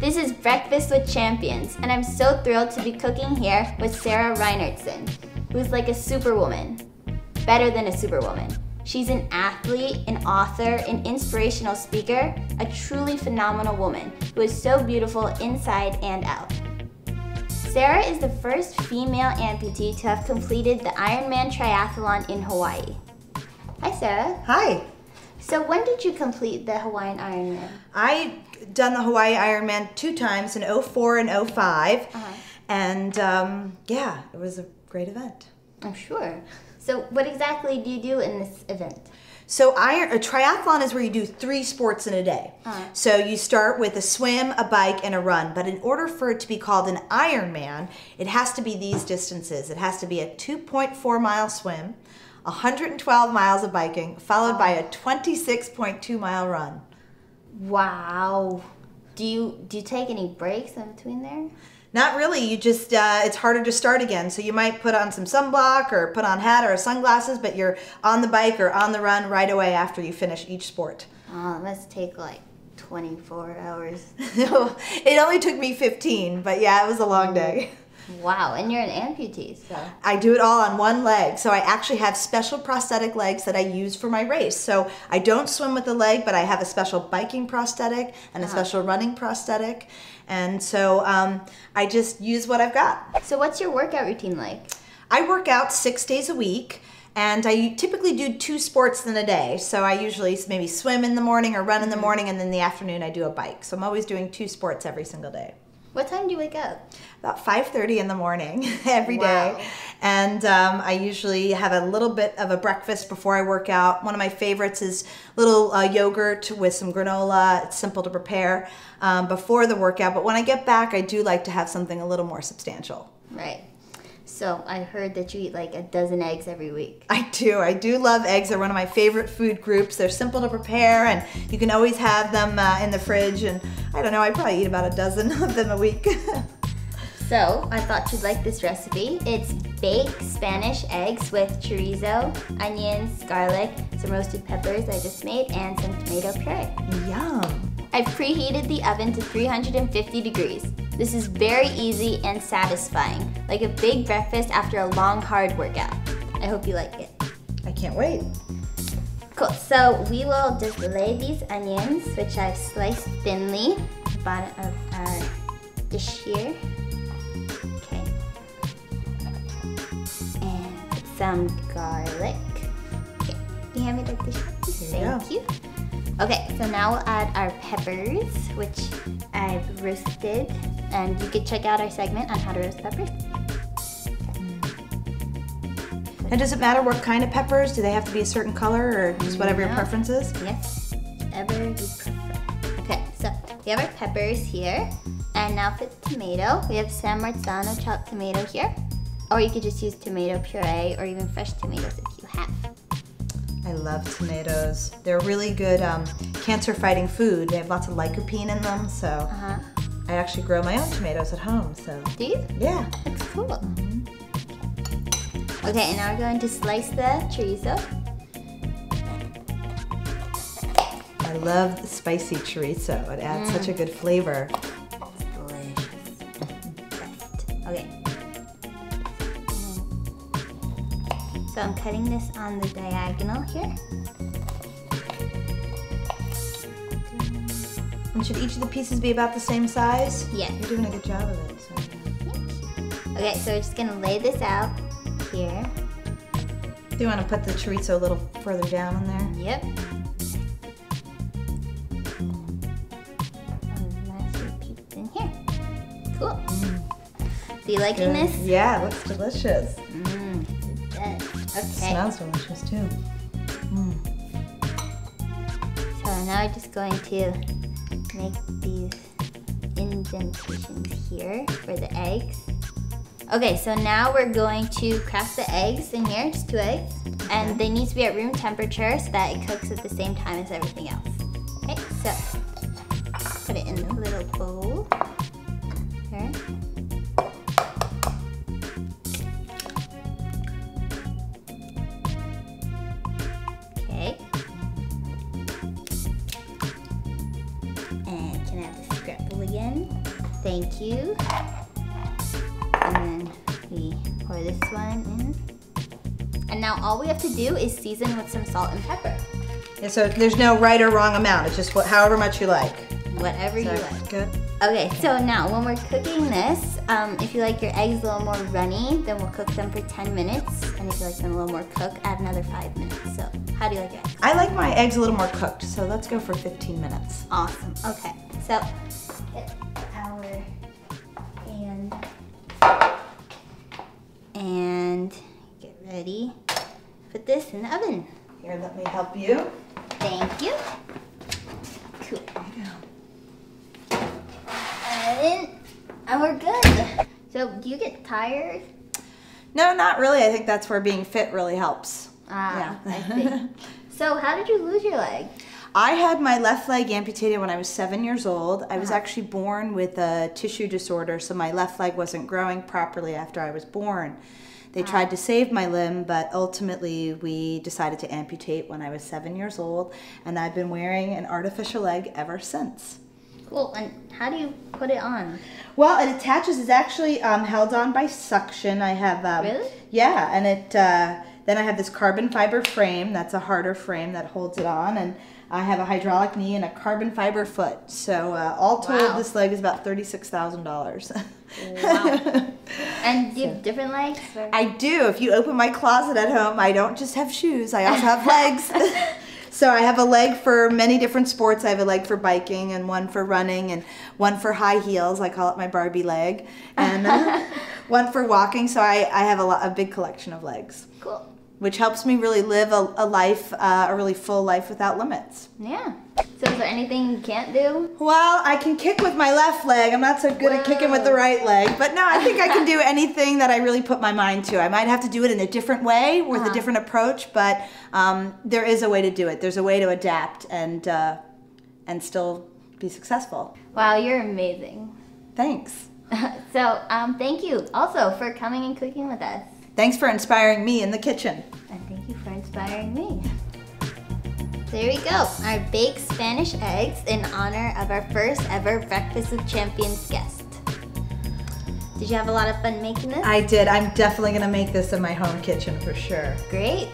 This is Breakfast with Champions, and I'm so thrilled to be cooking here with Sarah Reinertsen, who's like a superwoman. Better than a superwoman. She's an athlete, an author, an inspirational speaker, a truly phenomenal woman who is so beautiful inside and out. Sarah is the first female amputee to have completed the Ironman triathlon in Hawaii. Hi, Sarah. Hi. So when did you complete the Hawaiian Ironman? I done the Hawaii Ironman 2 times in 04 and 05. And yeah, it was a great event. I'm sure. So what exactly do you do in this event? So a triathlon is where you do 3 sports in a day. So you start with a swim, a bike, and a run. But in order for it to be called an Ironman, it has to be these distances. It has to be a 2.4-mile swim, 112 miles of biking, followed by a 26.2-mile run. Wow. Do you take any breaks in between there? Not really. You just, it's harder to start again. So you might put on some sunblock or put on hat or sunglasses, but you're on the bike or on the run right away after you finish each sport. Oh, it must take like 24 hours. It only took me 15, but yeah, it was a long day. Wow, and you're an amputee, so. I do it all on one leg. So I actually have special prosthetic legs that I use for my race. So I don't swim with the leg, but I have a special biking prosthetic and a special running prosthetic. And so I just use what I've got. So what's your workout routine like? I work out 6 days a week, and I typically do 2 sports in a day. So I usually maybe swim in the morning or run in the morning, and then in the afternoon I do a bike. So I'm always doing 2 sports every single day. What time do you wake up? About 5:30 in the morning every day. And I usually have a little bit of a breakfast before I work out. One of my favorites is little yogurt with some granola. It's simple to prepare before the workout. But when I get back, I do like to have something a little more substantial. Right. So I heard that you eat like a dozen eggs every week. I do. I do love eggs. They're one of my favorite food groups. They're simple to prepare, and you can always have them in the fridge. And I don't know, I probably eat about a dozen of them a week. So I thought you'd like this recipe. It's baked Spanish eggs with chorizo, onions, garlic, some roasted peppers I just made, and some tomato puree. Yum. I've preheated the oven to 350 degrees. This is very easy and satisfying, like a big breakfast after a long, hard workout. I hope you like it. I can't wait. Cool, so we will just lay these onions, which I've sliced thinly, at the bottom of our dish here. Okay. And put some garlic. Okay, can you hand me the dish? Thank you. Okay, so now we'll add our peppers, which I've roasted, and you could check out our segment on how to roast peppers. And does it matter what kind of peppers? Do they have to be a certain color, or just whatever your preference is? Yes, whatever you prefer. Okay, so we have our peppers here, and now for the tomato, we have San Marzano chopped tomato here, or you could just use tomato puree or even fresh tomatoes if you have. I love tomatoes. They're really good cancer-fighting food. They have lots of lycopene in them, so I actually grow my own tomatoes at home. So do you? Yeah. That's cool. Okay, and now we're going to slice the chorizo. I love the spicy chorizo. It adds such a good flavor. It's delicious. Okay. So I'm cutting this on the diagonal here. And should each of the pieces be about the same size? Yeah. You're doing a good job of it. So. Okay, so we're just gonna lay this out here. Do you want to put the chorizo a little further down in there? Yep. And last piece in here. Cool. So you liking this? Yeah, it looks delicious. It does. Okay. It smells delicious too. So now we're just going to make these indentations here for the eggs. Okay, so now we're going to crack the eggs in here, just 2 eggs. And they need to be at room temperature so that it cooks at the same time as everything else. Okay, so put it in the little bowl here. Okay. And can I have the scrapple again? in. Thank you. And then we pour this one in. And now all we have to do is season with some salt and pepper. Yeah, so there's no right or wrong amount. It's just however much you like. Whatever you like. Good. Okay, so now when we're cooking this, if you like your eggs a little more runny, then we'll cook them for 10 minutes. And if you like them a little more cooked, add another 5 minutes. So how do you like your eggs? I like my eggs a little more cooked, so let's go for 15 minutes. Awesome. Okay, so get our pan and get ready. Put this in the oven. Here, let me help you. Thank you. Cool. There you go. And we're good. So do you get tired? No, not really. I think that's where being fit really helps. I see. So how did you lose your leg? I had my left leg amputated when I was 7 years old. I was actually born with a tissue disorder, so my left leg wasn't growing properly after I was born. They tried to save my limb, but ultimately we decided to amputate when I was 7 years old, and I've been wearing an artificial leg ever since. Cool. And how do you put it on? Well, it attaches. It's actually held on by suction. I have Really? Yeah, and it then I have this carbon fiber frame. That's a harder frame that holds it on, and I have a hydraulic knee and a carbon fiber foot. So all told, Wow. this leg is about $36,000. Wow. And do you have different legs? Or? I do. If you open my closet at home, I don't just have shoes. I also have legs. So I have a leg for many different sports. I have a leg for biking and one for running and one for high heels. I call it my Barbie leg. And one for walking. So I have a big collection of legs. Cool. Which helps me really live a life, a really full life without limits. Yeah. So is there anything you can't do? Well, I can kick with my left leg. I'm not so good at kicking with the right leg. But no, I think I can do anything that I really put my mind to. I might have to do it in a different way with a different approach, but there is a way to do it. There's a way to adapt and still be successful. Wow, you're amazing. Thanks. So thank you also for coming and cooking with us. Thanks for inspiring me in the kitchen. And thank you for inspiring me. There we go, our baked Spanish eggs in honor of our first ever Breakfast with Champions guest. Did you have a lot of fun making this? I did. I'm definitely going to make this in my home kitchen for sure. Great.